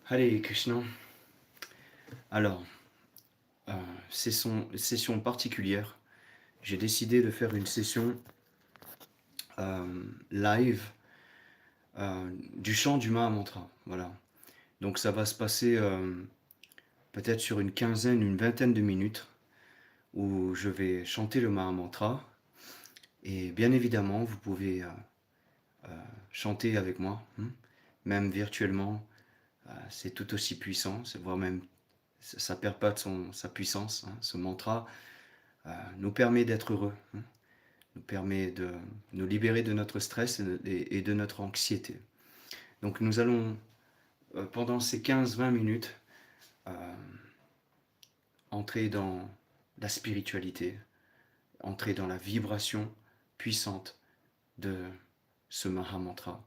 Hare Krishna. Alors, session particulière. J'ai décidé de faire une session live du chant du Mahamantra. Voilà. Donc ça va se passer peut-être sur une quinzaine, une vingtaine de minutes où je vais chanter le Mahamantra. Et bien évidemment, vous pouvez chanter avec moi, même virtuellement. C'est tout aussi puissant, voire même ça ne perd pas de sa puissance. Ce mantra nous permet d'être heureux, nous permet de nous libérer de notre stress et de notre anxiété. Donc nous allons, pendant ces 15-20 minutes, entrer dans la spiritualité, entrer dans la vibration puissante de ce Mahamantra.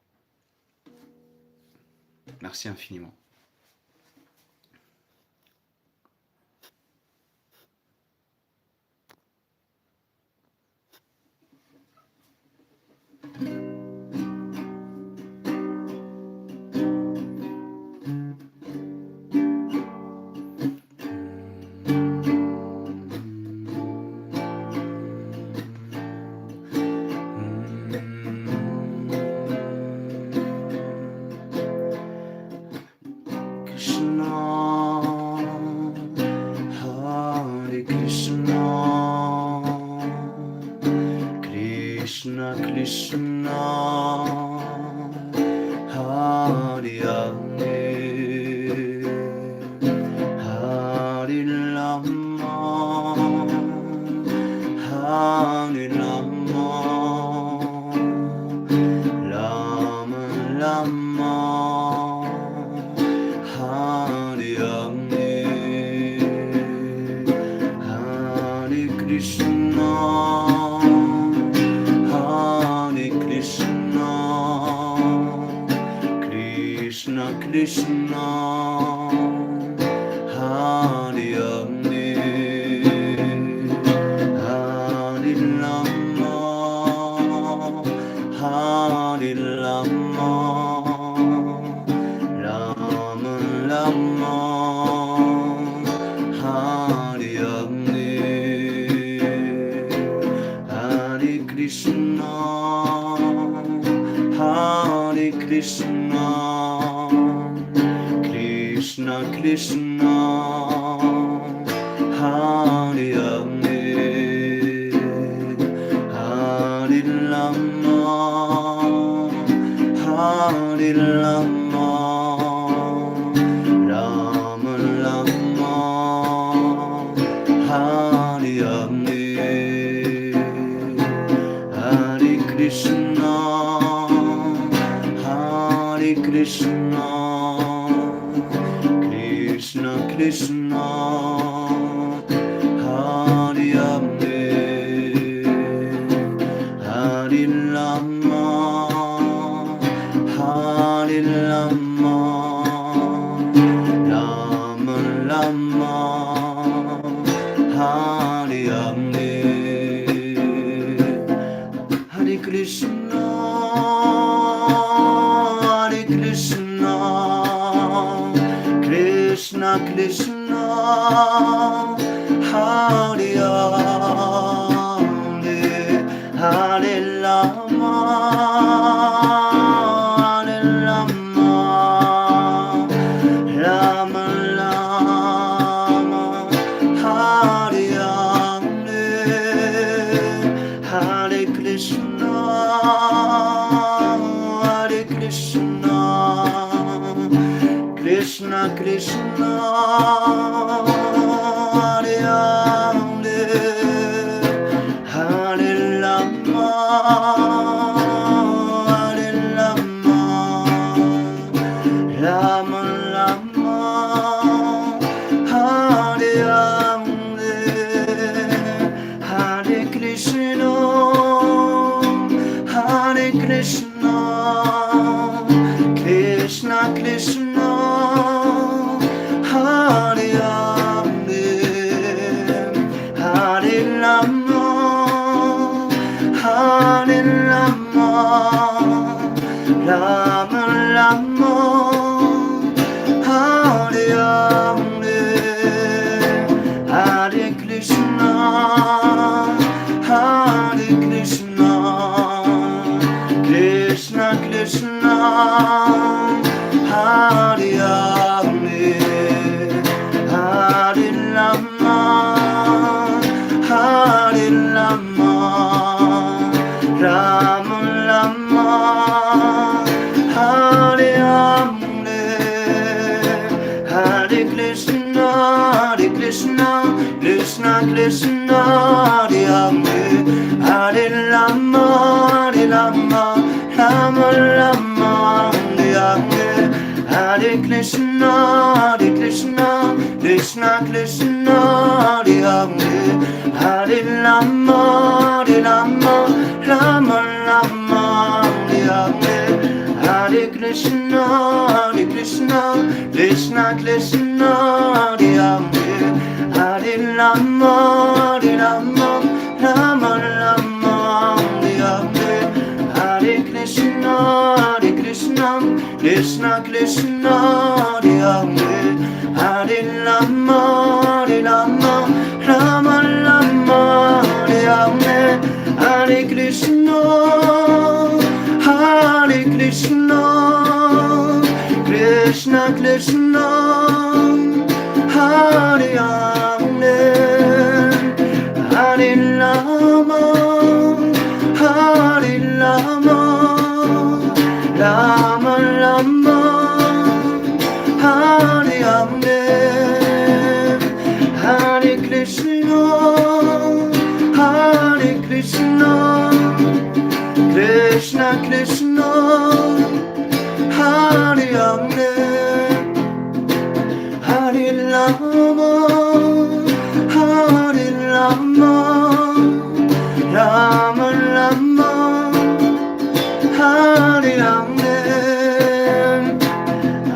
Merci infiniment. Krishna Krishna Hare Hare Hare Rama Hare Rama Rama Rama Hare Hare Hare Krishna Krishna Hare Hare Hare Rama Hare Rama Rama Rama Hare Hare Hare Krishna Hare Krishna Krishna Krishna Hare Hare Hare Rama Hare Rama Rama Rama Hare Hare Hare Krishna Hare Krishna Krishna Krishna Hare Hare Hare Rama Hare Rama Rama Rama Hare Hare Hare Krishna Hare Krishna Krishna Krishna Hare Hare Hare Rama Hare Rama Rama Rama Hare Hare Hare Krishna Hare Krishna Krishna Krishna Hare Hare Hare Rama Hare Rama Rama Rama Hare Hare Hare Krishna Hare Krishna Krishna Krishna Hare Hare Hare Rama Hare Rama Rama Rama Hare Krishna Krishna Hare Hare Hare Rama Rama Rama Hare Hare Hare Krishna Krishna Krishna Hare Hare Rama Rama Rama Hare Hare Hare Krishna Krishna Krishna Hare Hare Rama Rama Rama Hare Hare Krishna Krishna Krishna Hare Hare Rama Rama Rama Hare Hare Krishna Krishna Krishna Hare Hare Hare Rama Rama Rama Hare Hare Hare Krishna Krishna Krishna Hare Hare Hare Rama Rama Rama Hare Hare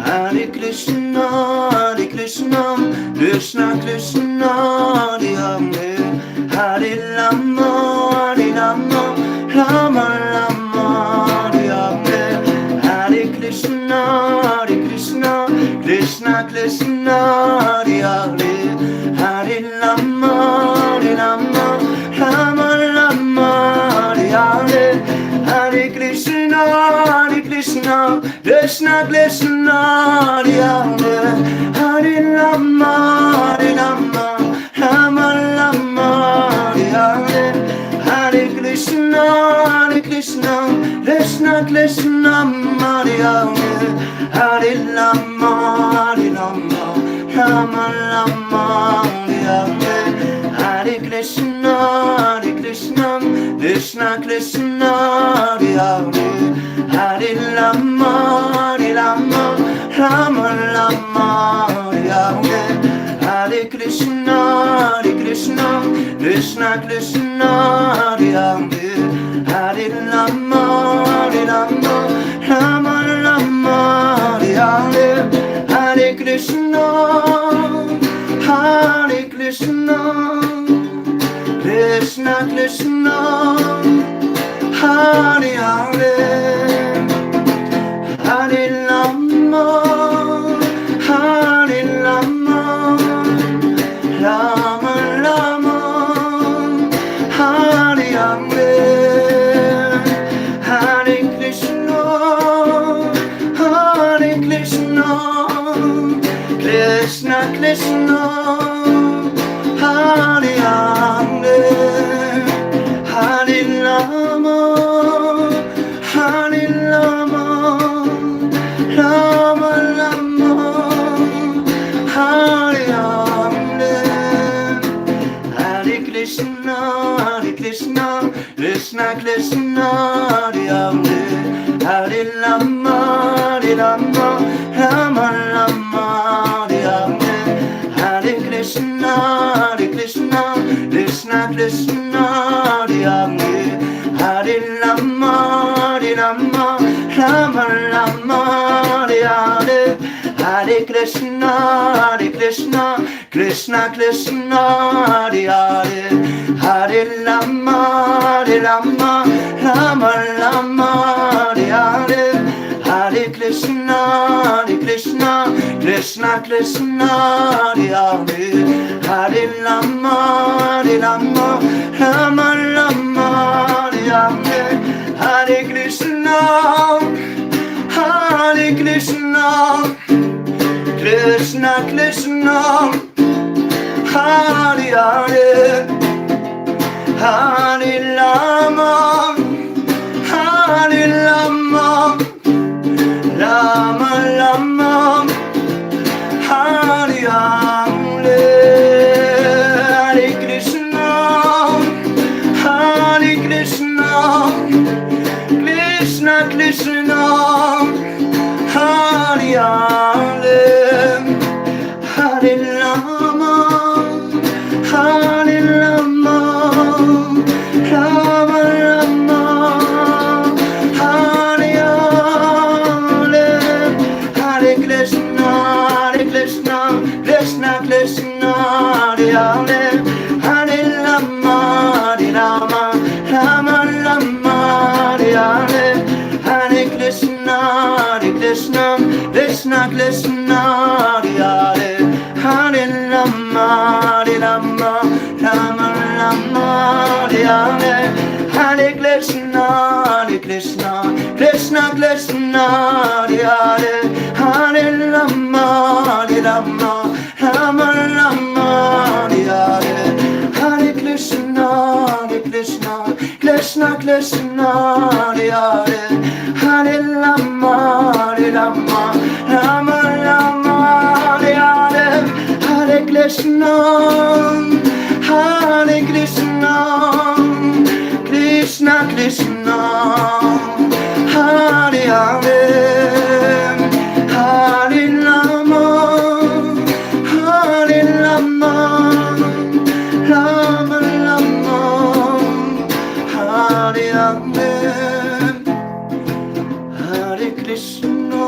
Hare Krishna Krishna Krishna Hare Hare Hare Rama Rama Rama Hare Hare Hare Krishna Krishna Krishna Hare Hare Hare Rama Rama Rama Hare Hare Hare Krishna Krishna Krishna Hare Hare Hare Rama Rama Rama Hare Hare Hare Krishna Krishna Krishna Hare Hare Hare Rama Rama Rama Hare Hare Krishna Krishna Krishna Hare Hare Hare Rama Rama Rama Hare Hare Krishna Krishna Krishna Hare Hare Rama Rama Rama Hare Hare Krishna Krishna Krishna Hare Hare Hare Rama Rama Rama Hare Hare Hare Krishna Krishna Krishna Hare Hare Hare Rama Rama Rama Hare Hare Hare Krishna Krishna Krishna Hare Hare Hare Rama Rama Rama Hare Hare Hare Krishna Krishna Krishna Hare Hare Rama Rama Rama Hare Hare Krishna Krishna Krishna Hare Hare Rama Rama Rama Hare Hare Krishna Krishna Krishna Hare Hare Rama Rama Rama Hare Hare Krishna Krishna Krishna Hare Hare Hare Rama Rama Rama Hare Hare Hare Krishna Krishna Hare Hare Rama Hare Rama Rama Rama Hare Hare Krishna Krishna Krishna Hare Hare Rama Hare Rama Rama Rama Hare Hare Krishna Krishna Krishna Hare Hare Rama Hare Rama Rama Rama Hare Hare Krishna Krishna Krishna Hare Hare Hare Rama Rama Rama Hare Hare Hare Krishna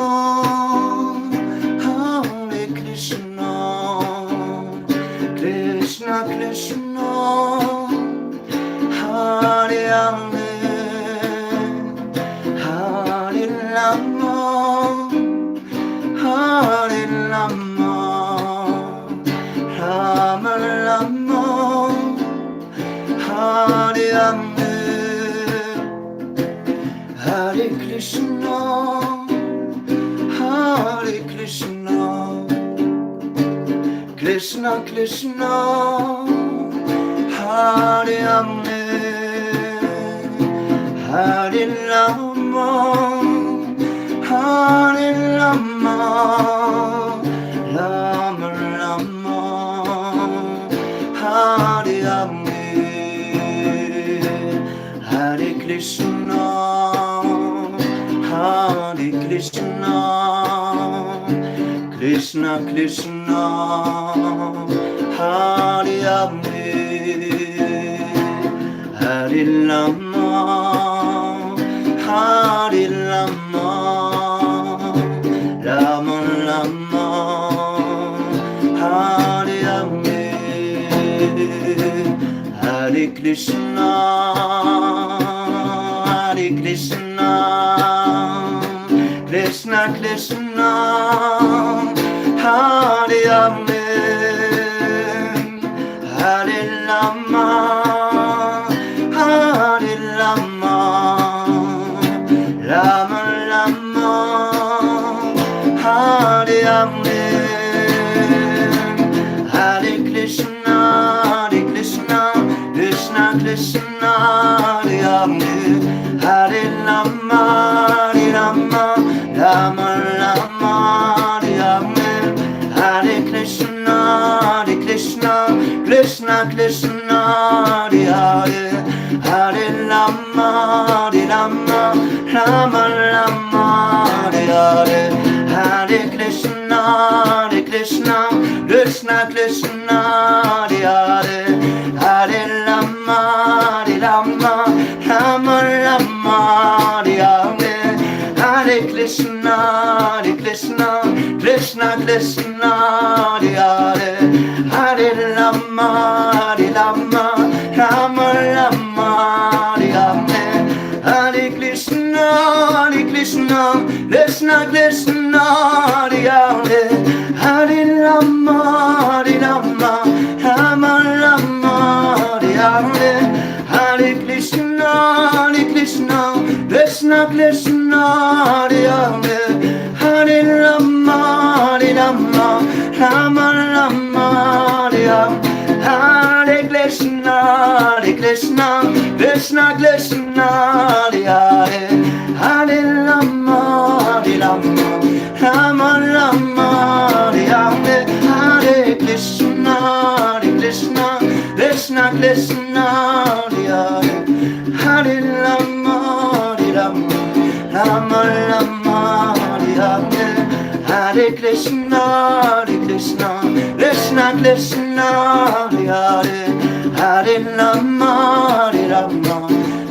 Krishna Krishna Hare Hare Hare Rama Rama Rama Hare Hare Hare Krishna Krishna Krishna Hare Hare Hare Rama Rama Rama Hare Hare Hare Krishna Krishna Krishna Hare Hare Hare Rama Rama Rama Hare Hare Hare Krishna Krishna Krishna Hare Hare Hare Rama Rama Rama Hare Hare Hare Krishna Krishna Krishna Hare Hare Hare Rama Rama Rama Hare Hare Krishna Krishna Krishna Hare Hare Rama Rama Rama Hare Hare Krishna Krishna Krishna Hare Hare Rama Rama Rama Hare Hare Krishna Krishna Krishna Hare Hare Rama Rama Rama Hare Hare Krishna Krishna Krishna Hare Hare Rama Rama Rama Hare Hare Krishna Krishna Krishna Hare Hare Rama Rama Rama Hare Hare Krishna Krishna Krishna Hare Hare Rama Rama Rama Hare Hare Krishna Krishna Krishna Hare Hare Rama Rama Rama Hare Hare Krishna Krishna Krishna Hare Hare Rama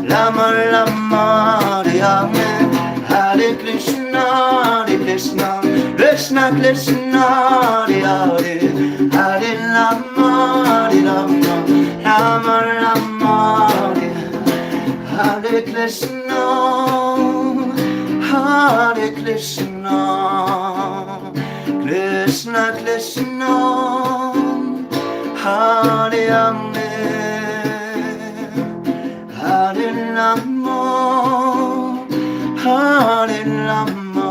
Rama Rama Hare Hare Krishna Krishna Krishna Hare Hare Rama Rama Rama Hare Krishna Krishna Krishna Krishna Hare Rama Hare Rama Hare Rama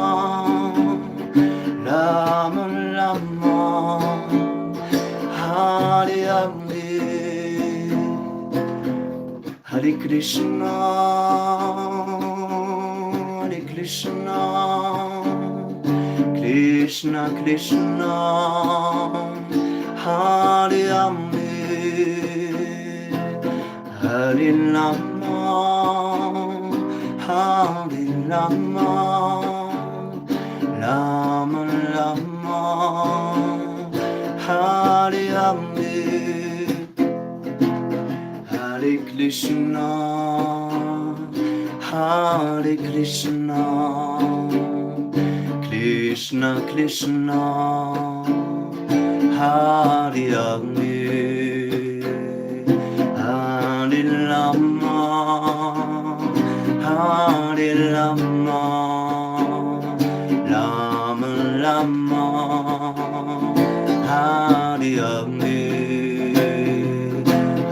Rama Rama Hare Hare Hare Krishna Krishna Krishna Krishna Hare Rama Hare Rama Hare Rama Rama Rama Hare Rama Hare Krishna Hare Krishna Krishna Krishna Hare Rama Hare Rama Hare Rama Rama Rama Hare Rama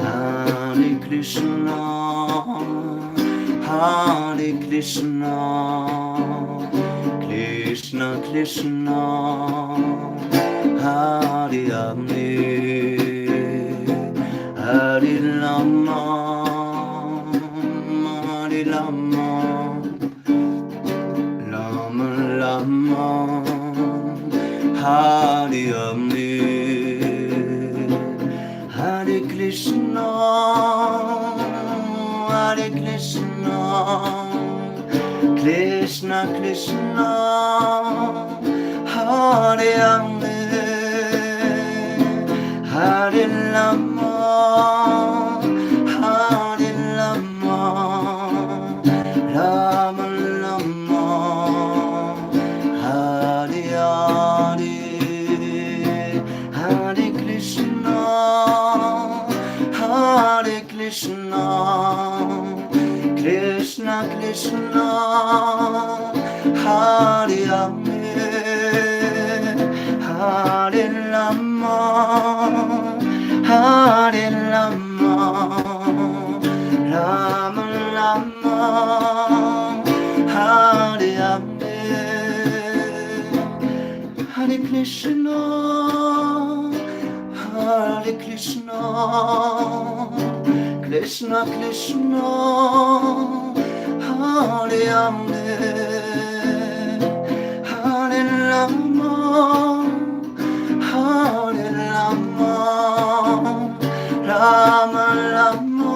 Hare Krishna Hare Krishna Krishna Krishna Hare Rama Hare Rama Hare Rama Rama Rama Hare Rama Hare Krishna Hare Krishna Krishna Krishna Hare Rama Hare Rama Hare Rama Rama Rama Hare Hare Hare Krishna Hare Krishna Krishna Krishna Hare Rama Hare Rama Hare Rama Rama Rama Hare Rama Hare Krishna Hare Krishna Krishna Krishna Hare Rama Hare Rama Hare Rama Rama Rama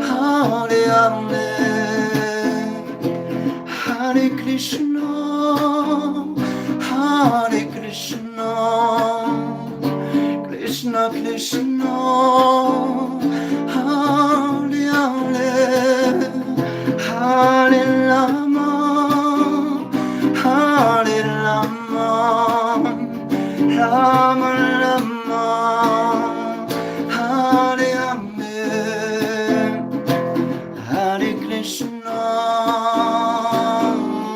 Hare Rama Hare Krishna Hare Krishna Krishna Krishna Hare Hare Hare Rama Hare Rama Rama Rama Hare Rama Hare Krishna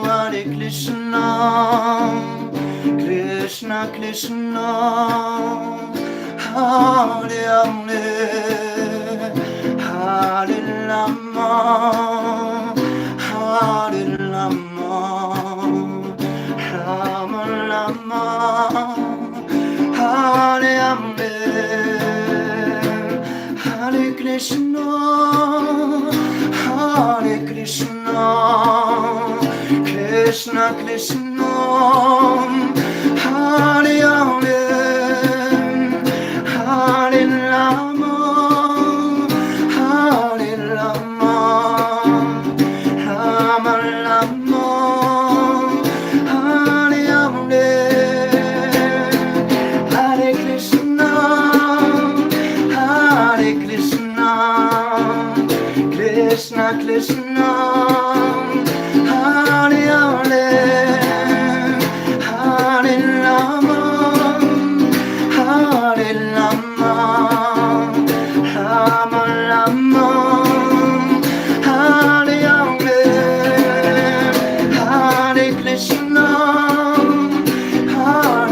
Hare Krishna Krishna Krishna Hare Rama Hare Rama Hare Rama Rama Rama Hare Rama Hare Krishna Hare Krishna Krishna Krishna Hare Rama Hare Rama Hare Rama Rama Rama Hare Rama Hare Krishna Hare Krishna Krishna Krishna Hare Rama Hare Rama Hare Rama Rama Rama Hare Rama Hare Krishna Hare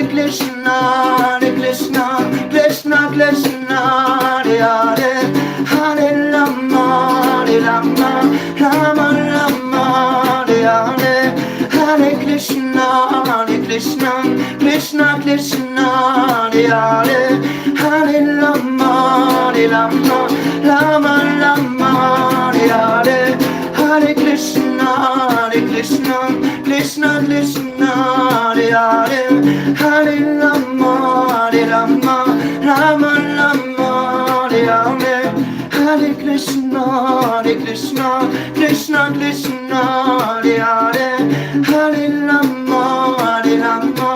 Krishna, Hare Krishna, Krishna Krishna, Hare Hare, Hare Rama, Hare Rama, Rama Rama, Hare Hare, Hare Krishna, Krishna Krishna, Hare Hare, Hare Rama, Rama, Rama Rama, Hare Hare, Hare Krishna, Krishna Krishna, Hare Hare, Hare Rama, Rama, Rama Rama, Hare Hare, Hare Krishna, Krishna Krishna, Hare Hare, Hare Rama, Rama,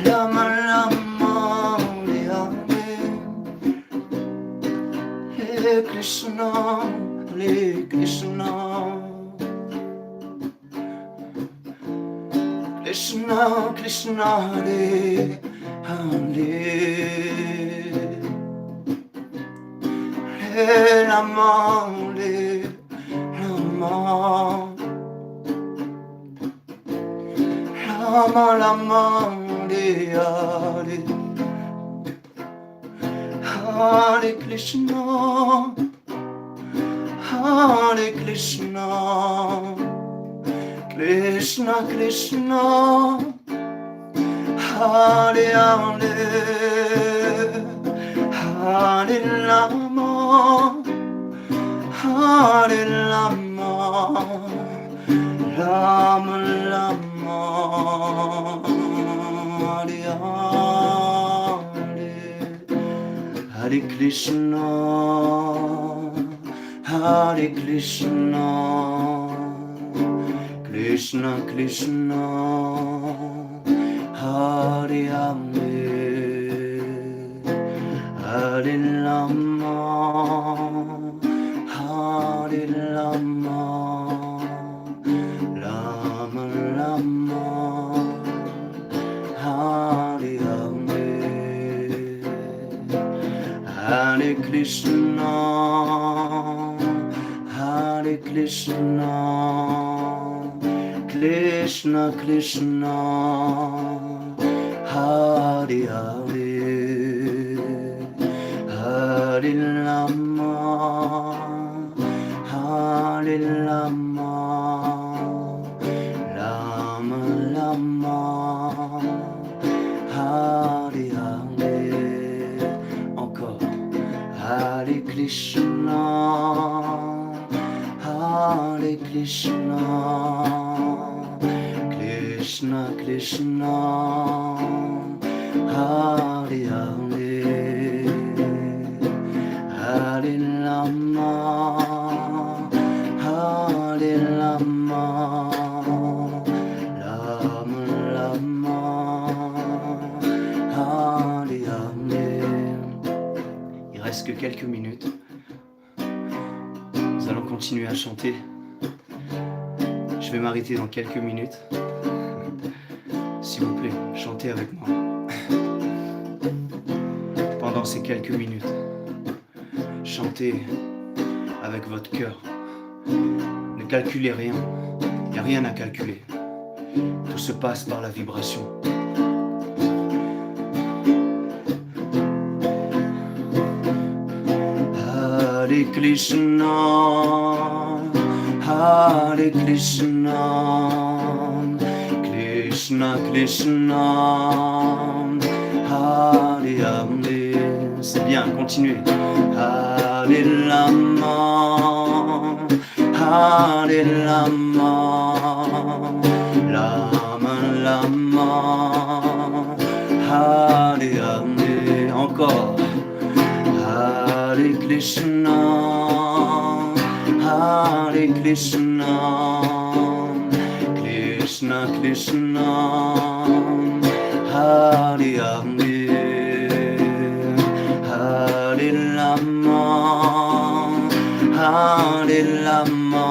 Rama Rama, Hare Hare, Hare Krishna, Krishna Krishna Krishna, Hare Hare, Hare Rama, Rama, Rama Rama, Hare Hare, Hare Krishna, Hare Krishna, Krishna Krishna, Hare Hare, Hare Rama, Hare Rama, Rama Rama, Hare Hare, Hare Krishna, Hare Krishna, Krishna Krishna, Hare Hare, Hare Rama, Hare Rama, Rama Rama, Hare Hare, Hare Krishna, Hare Krishna, Krishna Krishna, Hare Hare, Hare Rama, Hare Rama, Rama Rama, Hare Hare. Encore. Hare Krishna, Hare Krishna, Krishna Krishna, Hare Hare, Hare Rama, Hare Rama, Rama Rama, Hare Hare. Il reste que quelques minutes. Nous allons continuer à chanter. Je vais m'arrêter dans quelques minutes. S'il vous plaît, chantez avec moi. Pendant ces quelques minutes, chantez avec votre cœur. Ne calculez rien. Il n'y a rien à calculer. Tout se passe par la vibration. Hare Krishna, Hare Krishna, Krishna Krishna, Hare Hare. C'est bien, continuez. Hare Rama, Hare Rama, Rama Rama, Hare Hare. Encore. Hare Krishna, Hare Krishna, Krishna Krishna, Hare Hare, Hare Rama, Hare Rama,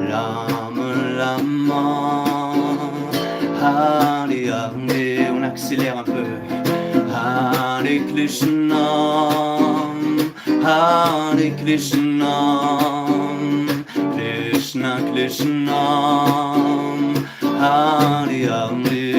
Rama Rama, Hare Hare. On accélère un peu. Hare Krishna, Hare Krishna, Krishna Krishna, Hare Hare,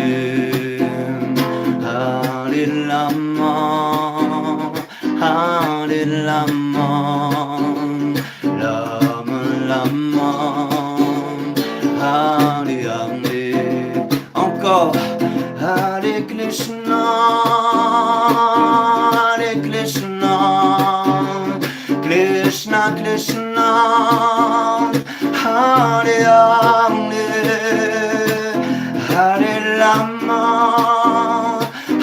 encore. Hare Krishna, Hare Krishna, Krishna Krishna, Hare Hare, Hare Rama,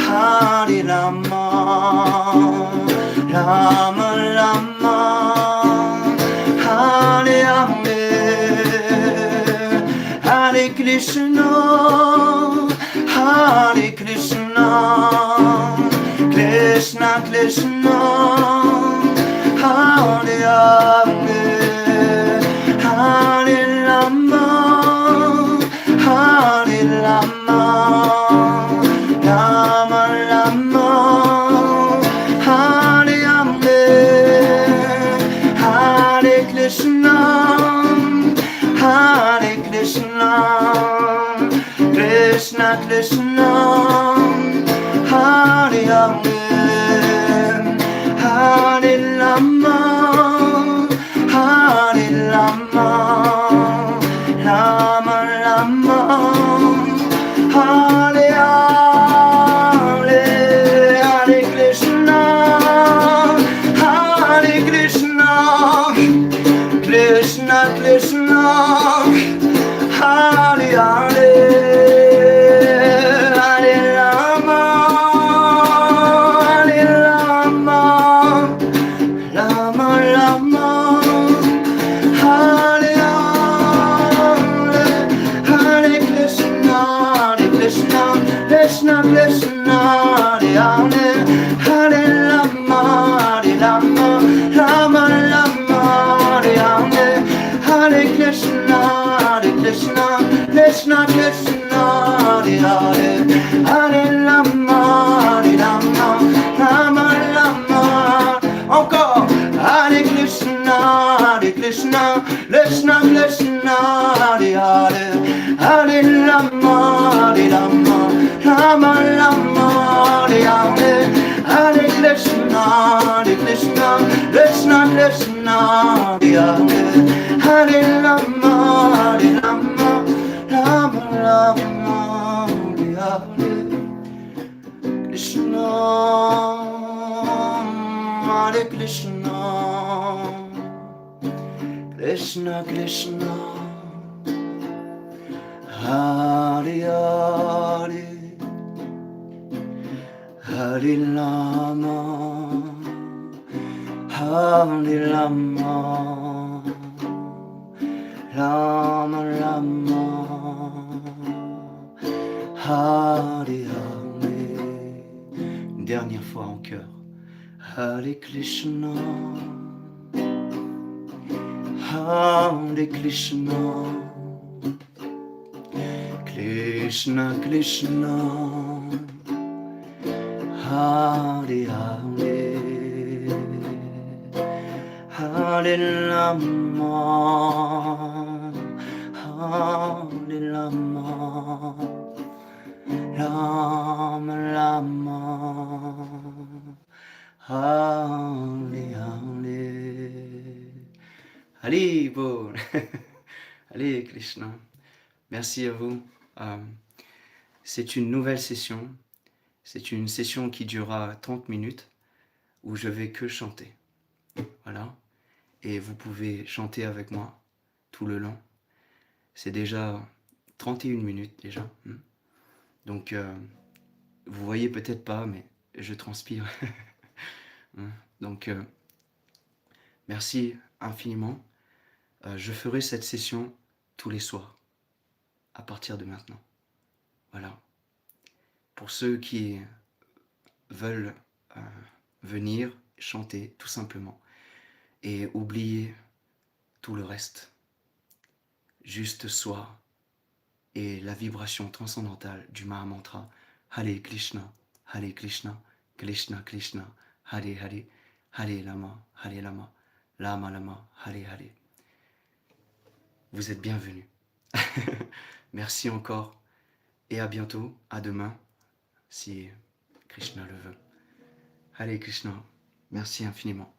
Hare Rama, Rama Rama, Hare Hare, Hare Krishna, Hare Krishna, Krishna Krishna, Hare Hare, Hare Rama, Hare Rama, Rama Rama, Hare Hare, Hare Krishna, Hare Krishna, Krishna Krishna, Hare Hare, Hare Rama, Hare Rama, Rama Rama, Hare Hare, Hare Krishna, Hare Krishna, Krishna Krishna, Hare Hare, Hare Rama, Hare Rama, Rama Rama, Hare Hare, Hare Krishna, Krishna Krishna, Hare Hare, Hare Rama, Hare Rama, Rama Rama, Hare Hare, Hare Krishna, Krishna Krishna, Hare Hare, Hare Rama, Hare Rama, Rama Rama, encore, Hare Krishna, Krishna Krishna, Hare Hare, Hare Rama, Rama Rama, Hare Hare, Hare Krishna, Krishna Krishna, Hare Hare, Hare Rama, Rama Rama, Hare Hare, Krishna, Hare Krishna, Krishna Krishna, Hare Hare, Hare Rama, Hare Rama, Rama Rama, Hare Hare. Une dernière fois en chœur. Hare Krishna, Hare Krishna, Krishna Krishna, Hare Hare, Hare Rama, Hare Rama, Rama Rama, Hare Hare. Allez, bon. Allez, Krishna. Merci à vous. C'est une nouvelle session. C'est une session qui durera 30 minutes où je vais que chanter. Voilà. Et vous pouvez chanter avec moi tout le long. C'est déjà 31 minutes déjà. Donc, vous voyez peut-être pas, mais je transpire. Donc, merci infiniment. Je ferai cette session tous les soirs, à partir de maintenant. Voilà. Pour ceux qui veulent venir chanter, tout simplement, et oublier tout le reste. Juste soi et la vibration transcendantale du Mahamantra Hare Krishna, Krishna Krishna, Hare Hare, Hare Rama, Rama Rama, Hare Hare. Vous êtes bienvenus. Merci encore et à bientôt, à demain, si Krishna le veut. Hare Krishna, merci infiniment.